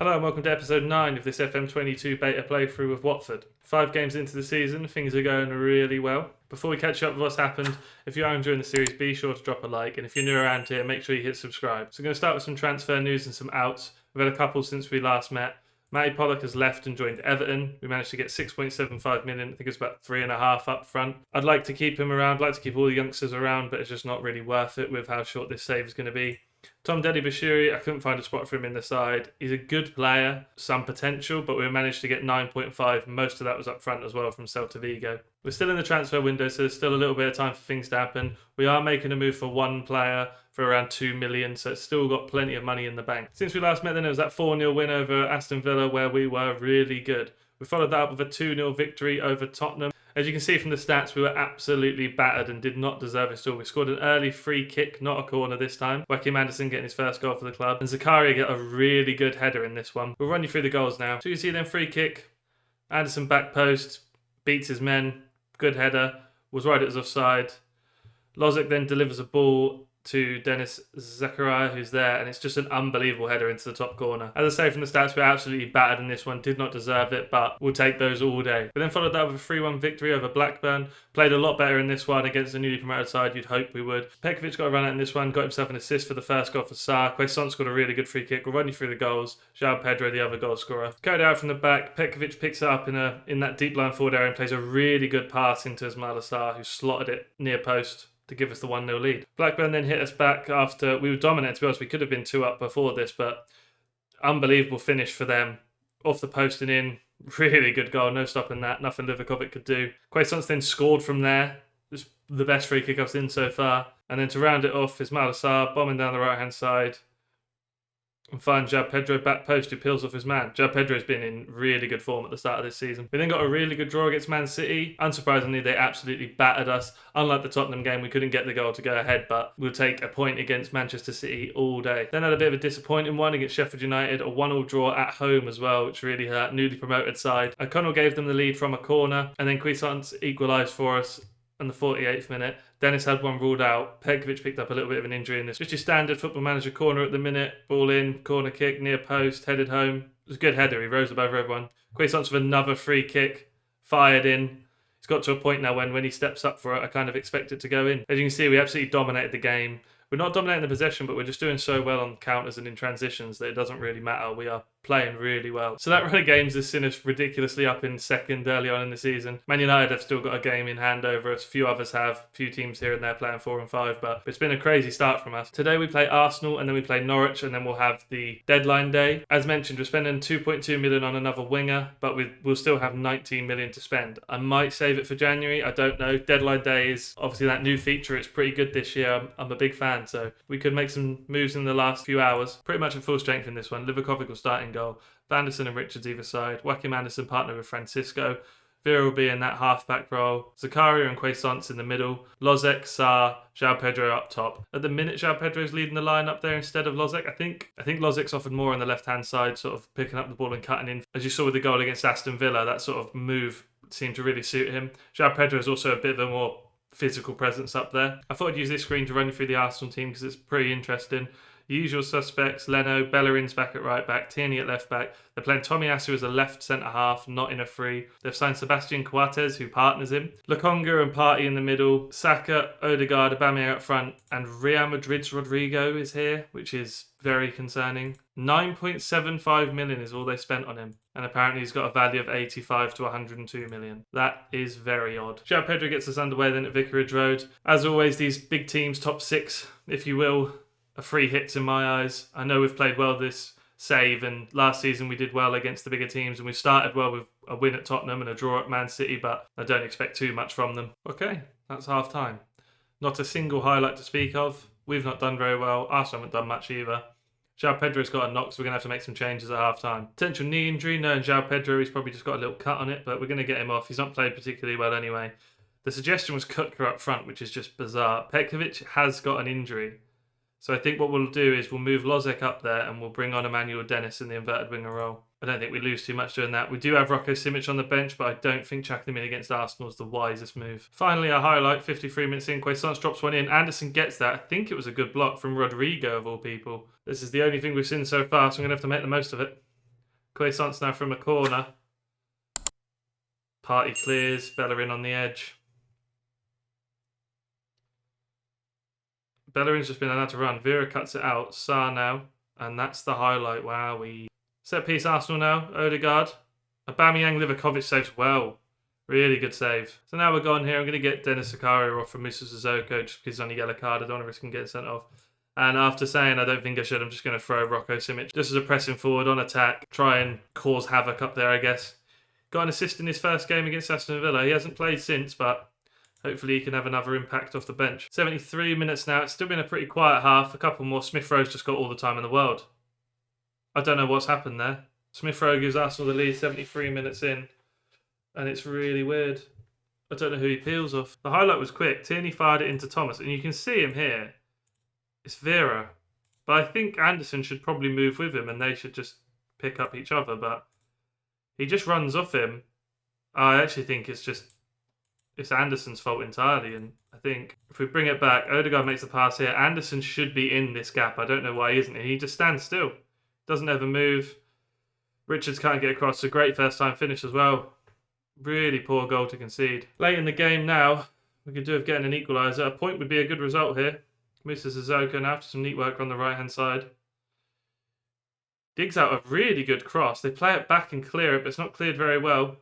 Hello and welcome to episode 9 of this FM22 beta playthrough with Watford. 5 games into the season, things are going really well. Before we catch up with what's happened, if you are enjoying the series, be sure to drop a like, and if you're new around here, make sure you hit subscribe. So we're going to start with some transfer news and some outs. We've had a couple since we last met. Matty Pollock has left and joined Everton. We managed to get 6.75 million. I think it's about 3.5 up front. I'd like to keep him around, like to keep all the youngsters around, but it's just not really worth it with how short this save is going to be. Tom Deddy Bashiri, I couldn't find a spot for him in the side. He's a good player, some potential, but we managed to get 9.5. Most of that was up front as well from Celta Vigo. We're still in the transfer window, so there's still a little bit of time for things to happen. We are making a move for one player for around 2 million, so it's still got plenty of money in the bank. Since we last met then, it was that 4-0 win over Aston Villa where we were really good. We followed that up with a 2-0 victory over Tottenham. As you can see from the stats, we were absolutely battered and did not deserve it all. We scored an early free kick, not a corner this time. Joachim Andersen getting his first goal for the club. And Zakaria got a really good header in this one. We'll run you through the goals now. So you see then free kick, Andersen back post, beats his men, good header, was right, it was offside. Lozek then delivers a ball to Dennis Zakaria, who's there, and it's just an unbelievable header into the top corner. As I say from the stats, we're absolutely battered in this one, did not deserve it, but we'll take those all day. We then followed that with a 3-1 victory over Blackburn. Played a lot better in this one against the newly promoted side, you'd hope we would. Pekovic got a run out in this one, got himself an assist for the first goal for Sarr. Quaison scored a really good free kick. We'll run you through the goals. João Pedro, the other goal scorer. Carried out from the back, Pekovic picks it up in that deep line forward area and plays a really good pass into Ismaila Sarr, who slotted it near post to give us the 1-0 lead. Blackburn then hit us back after we were dominant, to be honest. We could have been 2 up before this, but unbelievable finish for them. Off the post and in. Really good goal. No stopping that. Nothing Livakovic could do. Quaison then scored from there. It's the best free kick I've seen so far. And then to round it off, Ismaila Sarr bombing down the right-hand side. And find João Pedro back post who peels off his man. João Pedro's been in really good form at the start of this season. We then got a really good draw against Man City. Unsurprisingly, they absolutely battered us. Unlike the Tottenham game, we couldn't get the goal to go ahead, but we'll take a point against Manchester City all day. Then had a bit of a disappointing one against Sheffield United, a 1-1 draw at home as well, which really hurt. Newly promoted side. O'Connell gave them the lead from a corner, and then Quaison equalised for us in the 48th minute. Dennis had one ruled out. Pekovic picked up a little bit of an injury in this. Just your standard Football Manager corner at the minute. Ball in, corner kick, near post, headed home. It was a good header. He rose above everyone. Quaison with another free kick, fired in. He's got to a point now when he steps up for it, I kind of expect it to go in. As you can see, we absolutely dominated the game. We're not dominating the possession, but we're just doing so well on counters and in transitions that it doesn't really matter. We are playing really well. So that run of games has seen us ridiculously up in second early on in the season. Man United have still got a game in hand over us. A few others have. A few teams here and there playing 4 and 5, but it's been a crazy start from us. Today we play Arsenal and then we play Norwich and then we'll have the deadline day. As mentioned, we're spending 2.2 million on another winger, but we'll still have 19 million to spend. I might save it for January. I don't know. Deadline day is obviously that new feature. It's pretty good this year. I'm a big fan, so we could make some moves in the last few hours. Pretty much at full strength in this one. Livakovic will start in goal. Andersen and Richards either side. Joachim Andersen partnered with Francisco. Vera will be in that half-back role. Zakaria and Quaison in the middle. Lozek, Sarr, João Pedro up top. At the minute, João Pedro's leading the line up there instead of Lozek. I think Lozek's offered more on the left-hand side, sort of picking up the ball and cutting in. As you saw with the goal against Aston Villa, that sort of move seemed to really suit him. João Pedro is also a bit of a more physical presence up there. I thought I'd use this screen to run you through the Arsenal team because it's pretty interesting. Usual suspects, Leno, Bellerin's back at right back, Tierney at left back. They're playing Tomiyasu as a left centre half, not in a free. They've signed Sebastian Coates, who partners him. Lokonga and Partey in the middle. Saka, Odegaard, Aubameyang up front. And Real Madrid's Rodrigo is here, which is very concerning. 9.75 million is all they spent on him. And apparently he's got a value of 85 to 102 million. That is very odd. João Pedro gets us underway then at Vicarage Road. As always, these big teams, top 6, if you will, are free hits in my eyes. I know we've played well this save, and last season we did well against the bigger teams, and we started well with a win at Tottenham and a draw at Man City, but I don't expect too much from them. Okay, that's half time. Not a single highlight to speak of. We've not done very well. Arsenal haven't done much either. João Pedro's got a knock, so we're going to have to make some changes at half time. Potential knee injury, knowing João Pedro, he's probably just got a little cut on it, but we're going to get him off. He's not played particularly well anyway. The suggestion was Kutka up front, which is just bizarre. Petkovic has got an injury. So I think what we'll do is we'll move Lozek up there and we'll bring on Emmanuel Dennis in the inverted winger role. I don't think we lose too much doing that. We do have Rocco Simic on the bench, but I don't think chucking him in against Arsenal is the wisest move. Finally, a highlight, 53 minutes in. Quaison drops one in. Andersen gets that. I think it was a good block from Rodrigo, of all people. This is the only thing we've seen so far, so I'm going to have to make the most of it. Quaisance now from a corner. Party clears, Bellerin on the edge. Bellerin's just been allowed to run. Vera cuts it out. Sarr now. And that's the highlight. Wow. Set piece Arsenal now. Odegaard. Aubameyang, Livakovic saves well. Really good save. So now we're gone here. I'm going to get Dennis Zakaria off from Musa Sissoko just because he's on a yellow card. I don't want to risk him getting sent off. And after saying I don't think I should, I'm just going to throw Rocco Simic just as a pressing forward on attack. Try and cause havoc up there, I guess. Got an assist in his first game against Aston Villa. He hasn't played since, but hopefully he can have another impact off the bench. 73 minutes now. It's still been a pretty quiet half. A couple more. Smith Rowe's just got all the time in the world. I don't know what's happened there. Smith Rowe gives Arsenal the lead 73 minutes in. And it's really weird. I don't know who he peels off. The highlight was quick. Tierney fired it into Thomas. And you can see him here. It's Vera. But I think Anderson should probably move with him and they should just pick up each other. But he just runs off him. I actually think it's Anderson's fault entirely. And I think if we bring it back, Odegaard makes the pass here. Anderson should be in this gap. I don't know why he isn't. He just stands still. Doesn't ever move. Richards can't get across. It's a great first time finish as well. Really poor goal to concede. Late in the game now, we could do with getting an equaliser. A point would be a good result here. Musa Sissoko now after some neat work on the right-hand side. Digs out a really good cross. They play it back and clear it, but it's not cleared very well.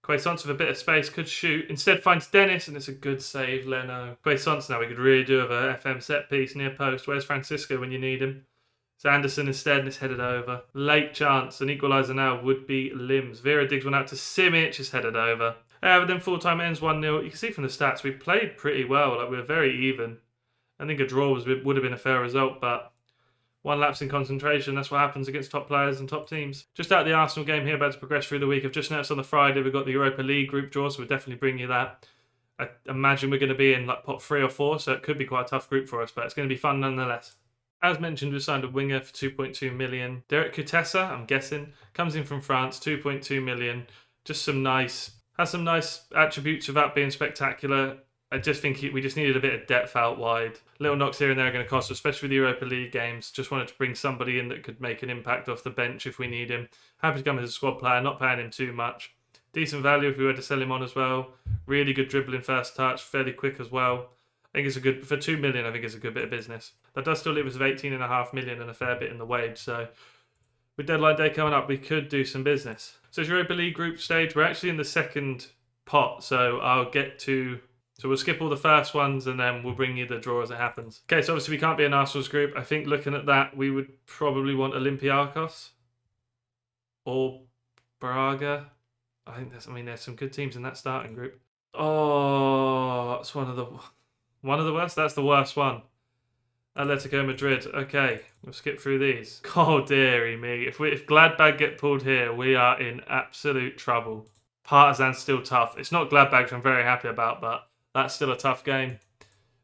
Quaisance with a bit of space could shoot. Instead finds Dennis, and it's a good save, Leno. Quaisance now we could really do with a FM set piece near post. Where's Francisco when you need him? It's Anderson instead, and it's headed over. Late chance. An equaliser now would be Limbs. Vera digs one out to Simic. It's headed over. But then full-time ends 1-0. You can see from the stats, we played pretty well. Like, we were very even. I think a draw would have been a fair result, but one lapse in concentration. That's what happens against top players and top teams. Just out of the Arsenal game here, about to progress through the week. I've just noticed on the Friday we've got the Europa League group draw, so we'll definitely bring you that. I imagine we're going to be in like pot 3 or 4, so it could be quite a tough group for us, but it's going to be fun nonetheless. As mentioned, we signed a winger for 2.2 million. Derek Kutesa, I'm guessing, comes in from France, 2.2 million. Just has some nice attributes without being spectacular. I just think we just needed a bit of depth out wide. Little knocks here and there are going to cost, especially with the Europa League games. Just wanted to bring somebody in that could make an impact off the bench if we need him. Happy to come as a squad player, not paying him too much. Decent value if we were to sell him on as well. Really good dribbling first touch, fairly quick as well. I think it's a good, for 2 million, I think it's a good bit of business. That does still leave us with 18.5 million and a fair bit in the wage. So with deadline day coming up, we could do some business. So it's Europa League group stage. We're actually in the second pot. So we'll skip all the first ones and then we'll bring you the draw as it happens. Okay, so obviously we can't be in Arsenal's group. I think looking at that, we would probably want Olympiacos or Braga. There's some good teams in that starting group. Oh, it's one of the worst? That's the worst one. Atletico Madrid. Okay, we'll skip through these. Oh, dearie me. If Gladbach get pulled here, we are in absolute trouble. Partizan's still tough. It's not Gladbach, which I'm very happy about, but that's still a tough game.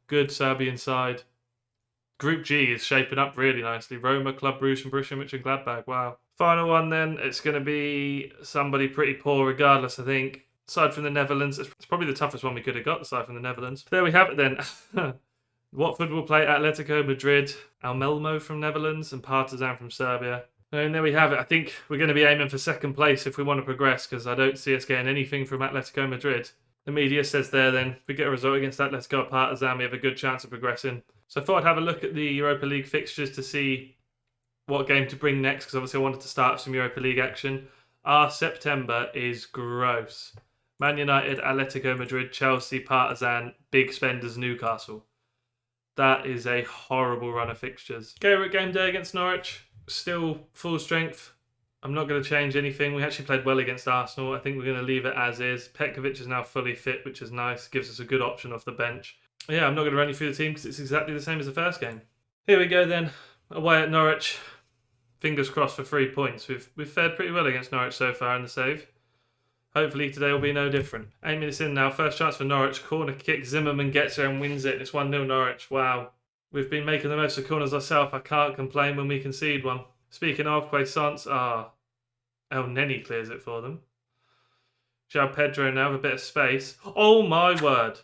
Good Serbian side. Group G is shaping up really nicely. Roma, Club Brugge, and Borussia Mönchengladbach. Wow. Final one then. It's going to be somebody pretty poor regardless, I think. Aside from the Netherlands, it's probably the toughest one we could have got aside from the Netherlands. There we have it then. Watford will play Atletico Madrid, Almelmo from Netherlands, and Partizan from Serbia. And there we have it. I think we're going to be aiming for second place if we want to progress because I don't see us getting anything from Atletico Madrid. The media says there then, if we get a result against Atletico or Partizan, we have a good chance of progressing. So I thought I'd have a look at the Europa League fixtures to see what game to bring next because obviously I wanted to start some Europa League action. Our September is gross. Man United, Atletico Madrid, Chelsea, Partizan, big spenders, Newcastle. That is a horrible run of fixtures. Okay, we're at game day against Norwich. Still full strength. I'm not going to change anything. We actually played well against Arsenal. I think we're going to leave it as is. Petkovic is now fully fit, which is nice. Gives us a good option off the bench. Yeah, I'm not going to run you through the team because it's exactly the same as the first game. Here we go then. Away at Norwich. Fingers crossed for 3 points. We've fared pretty well against Norwich so far in the save. Hopefully today will be no different. Aiming this in now. First chance for Norwich. Corner kick. Zimmerman gets there and wins it. It's 1-0 Norwich. Wow. We've been making the most of corners ourselves. I can't complain when we concede one. Speaking of, Quaisance. El Neni clears it for them. João Pedro now with a bit of space. Oh my word.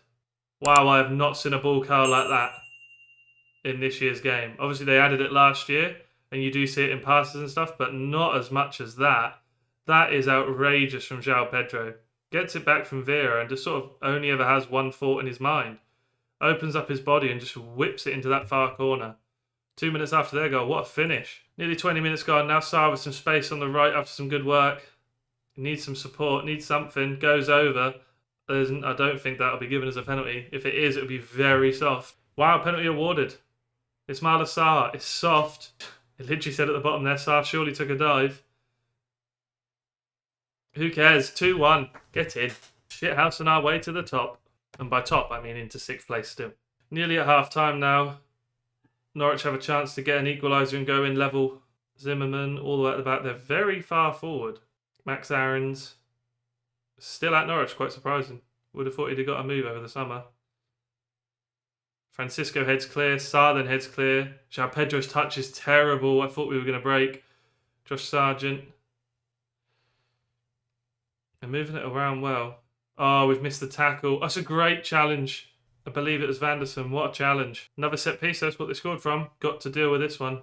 Wow, I have not seen a ball curl like that in this year's game. Obviously they added it last year and you do see it in passes and stuff, but not as much as that. That is outrageous from João Pedro. Gets it back from Vera and just sort of only ever has one thought in his mind. Opens up his body and just whips it into that far corner. 2 minutes after their goal, what a finish. Nearly 20 minutes gone, now Sarr with some space on the right after some good work. Needs some support, needs something, goes over. I don't think that'll be given as a penalty. If it is, it'll be very soft. Wow, penalty awarded. Ismaila Sarr, it's soft. It literally said at the bottom there, Sarr surely took a dive. Who cares? 2-1. Get in. Shithouse on our way to the top. And by top, I mean into 6th place still. Nearly at half-time now. Norwich have a chance to get an equaliser and go in level. Zimmerman all the way at the back. They're very far forward. Max Aarons still at Norwich, quite surprising. Would have thought he'd have got a move over the summer. Francisco heads clear. Sarr then heads clear. João Pedro's touch is terrible. I thought we were going to break. Josh Sargent. And moving it around well. Oh, we've missed the tackle. That's a great challenge. I believe it was Vanderson. What a challenge. Another set piece. That's what they scored from. Got to deal with this one.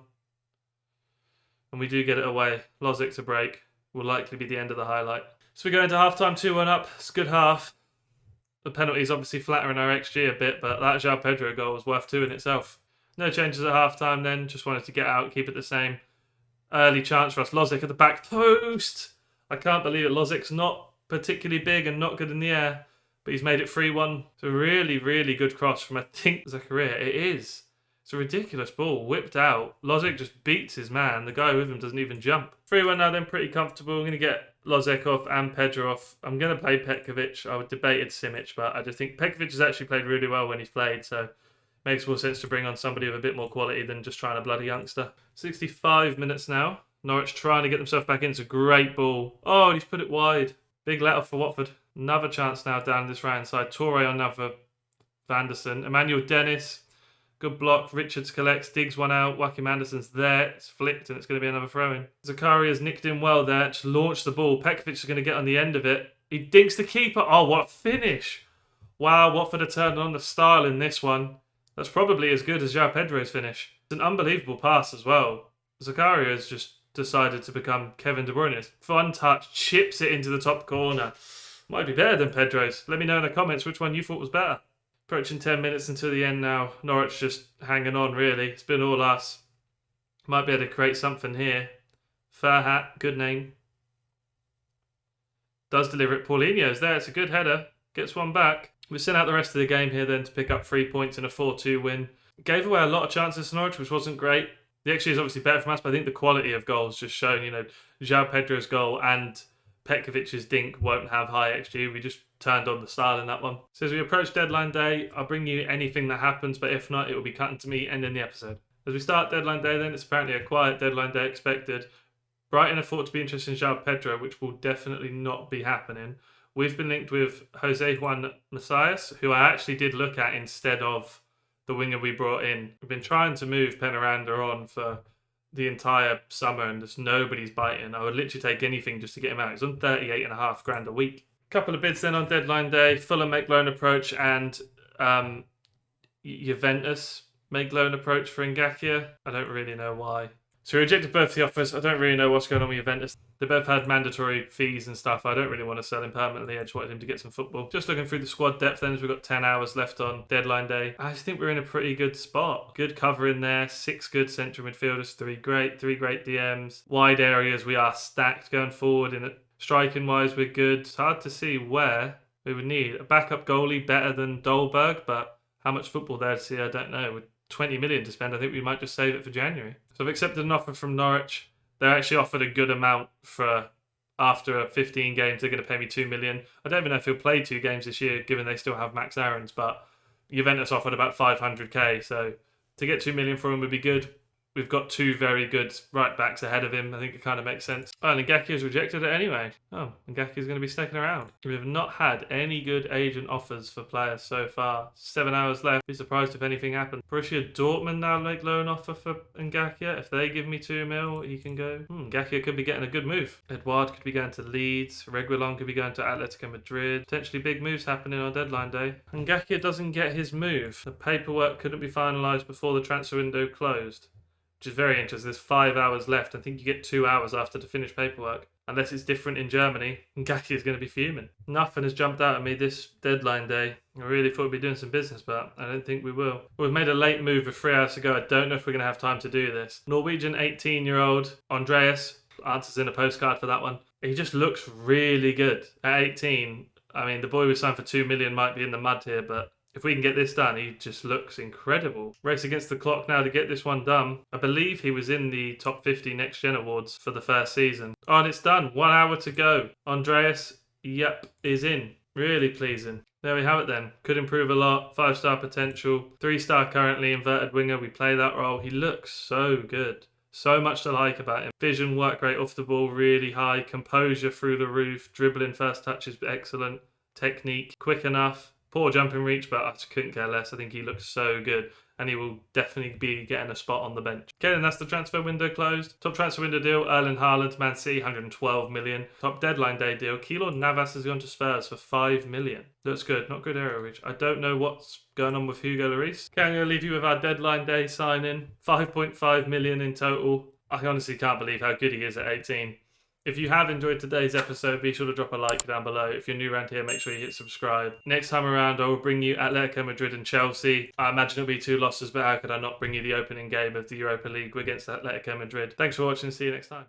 And we do get it away. Lozic to break. Will likely be the end of the highlight. So we go into half-time 2-1 up. It's a good half. The penalty's obviously flattering our XG a bit, but that João Pedro goal was worth 2 in itself. No changes at half-time then. Just wanted to get out, keep it the same. Early chance for us. Lozic at the back post. I can't believe it. Lozic's not particularly big and not good in the air, but he's made it 3-1. It's a really, really good cross from, I think, Zakaria. It is. It's a ridiculous ball. Whipped out. Lozic just beats his man. The guy with him doesn't even jump. 3-1 now then, pretty comfortable. I'm going to get Lozic off and Pedro off. I'm going to play Petkovic. I would debated Simic, but I just think Petkovic has actually played really well when he's played, so it makes more sense to bring on somebody with a bit more quality than just trying to bloody youngster. 65 minutes now. Norwich trying to get themselves back in. It's a great ball. Oh, he's put it wide. Big let off for Watford. Another chance now down this right-hand side. Toure on now for Vanderson. Emmanuel Dennis. Good block. Richards collects. Digs one out. Joachim Anderson's there. It's flicked and it's going to be another throw-in. Zakaria's nicked in well there. Just launched the ball. Petkovic is going to get on the end of it. He dinks the keeper. Oh, what a finish. Wow, Watford are turning on the style in this one. That's probably as good as João Pedro's finish. It's an unbelievable pass as well. Zakaria has just decided to become Kevin De Bruyne. Fun touch, chips it into the top corner. Might be better than Pedro's. Let me know in the comments which one you thought was better. Approaching 10 minutes until the end now. Norwich just hanging on, really. It's been all us. Might be able to create something here. Farhat, good name. Does deliver it. Paulinho's there. It's a good header. Gets one back. We sent out the rest of the game here then to pick up 3 points in a 4-2 win. Gave away a lot of chances to Norwich, which wasn't great. The XG is obviously better from us, but I think the quality of goals just shown, João Pedro's goal and Petkovic's dink won't have high XG. We just turned on the style in that one. So as we approach deadline day, I'll bring you anything that happens, but if not, it will be cutting to me ending the episode. As we start deadline day then, it's apparently a quiet deadline day expected. Brighton are thought to be interested in João Pedro, which will definitely not be happening. We've been linked with Jose Juan Messias, who I actually did look at instead of the winger we brought in. We've been trying to move Penaranda on for the entire summer and just nobody's biting. I would literally take anything just to get him out. He's on 38.5 grand a week. Couple of bids then on deadline day. Fulham make loan approach and Juventus make loan approach for Ngakia. I don't really know why. So we rejected both the offers. I don't really know what's going on with Juventus. They both had mandatory fees and stuff. I don't really want to sell him permanently. I just wanted him to get some football. Just looking through the squad depth then, as we've got 10 hours left on deadline day. I just think we're in a pretty good spot. Good cover in there. 6 good central midfielders. 3 great DMs. Wide areas, we are stacked going forward. Striking wise, we're good. It's hard to see where we would need a backup goalie better than Dolberg, but how much football there to see, I don't know. With 20 million to spend, I think we might just save it for January. So I've accepted an offer from Norwich. They're actually offered a good amount for after 15 games. They're going to pay me 2 million. I don't even know if he'll play 2 games this year, given they still have Max Aarons, but Juventus offered about 500k. So to get 2 million for him would be good. We've got 2 very good right backs ahead of him. I think it kind of makes sense. Oh, and Ngakia's rejected it anyway. Oh, Ngakia's going to be sticking around. We have not had any good agent offers for players so far. 7 hours left. Be surprised if anything happens. Borussia Dortmund now make loan offer for Ngakia. If they give me 2 mil, he can go. Ngakia could be getting a good move. Edouard could be going to Leeds. Reguilon could be going to Atletico Madrid. Potentially big moves happening on deadline day. Ngakia doesn't get his move. The paperwork couldn't be finalised before the transfer window closed. Which is very interesting. There's 5 hours left. I think you get 2 hours after to finish paperwork. unless it's different in Germany, Ngaki is going to be fuming. Nothing has jumped out at me this deadline day. I really thought we'd be doing some business, but I don't think we will. We've made a late move with 3 hours to go. I don't know if we're going to have time to do this. Norwegian 18-year-old Andreas answers in a postcard for that one. He just looks really good at 18. I mean, the boy we signed for 2 million might be in the mud here, but if we can get this done, he just looks incredible. Race against the clock now to get this one done. I believe he was in the top 50 Next Gen Awards for the first season. Oh, and it's done. 1 hour to go. Andreas, yep, is in. Really pleasing. There we have it then. Could improve a lot. 5-star potential. 3-star currently, inverted winger. We play that role. He looks so good. So much to like about him. Vision, work rate off the ball, really high. Composure through the roof. Dribbling first touch is excellent. Technique, quick enough. Poor jumping reach, but I couldn't care less. I think he looks so good, and he will definitely be getting a spot on the bench. Okay, then that's the transfer window closed. Top transfer window deal, Erling Haaland, Man City, 112 million. Top deadline day deal, Keylor Navas has gone to Spurs for 5 million. Looks good, not good area reach. I don't know what's going on with Hugo Lloris. Okay, I'm going to leave you with our deadline day signing. 5.5 million in total. I honestly can't believe how good he is at 18. If you have enjoyed today's episode, be sure to drop a like down below. If you're new around here, make sure you hit subscribe. Next time around, I will bring you Atletico Madrid and Chelsea. I imagine it'll be 2 losses, but how could I not bring you the opening game of the Europa League against Atletico Madrid? Thanks for watching. See you next time.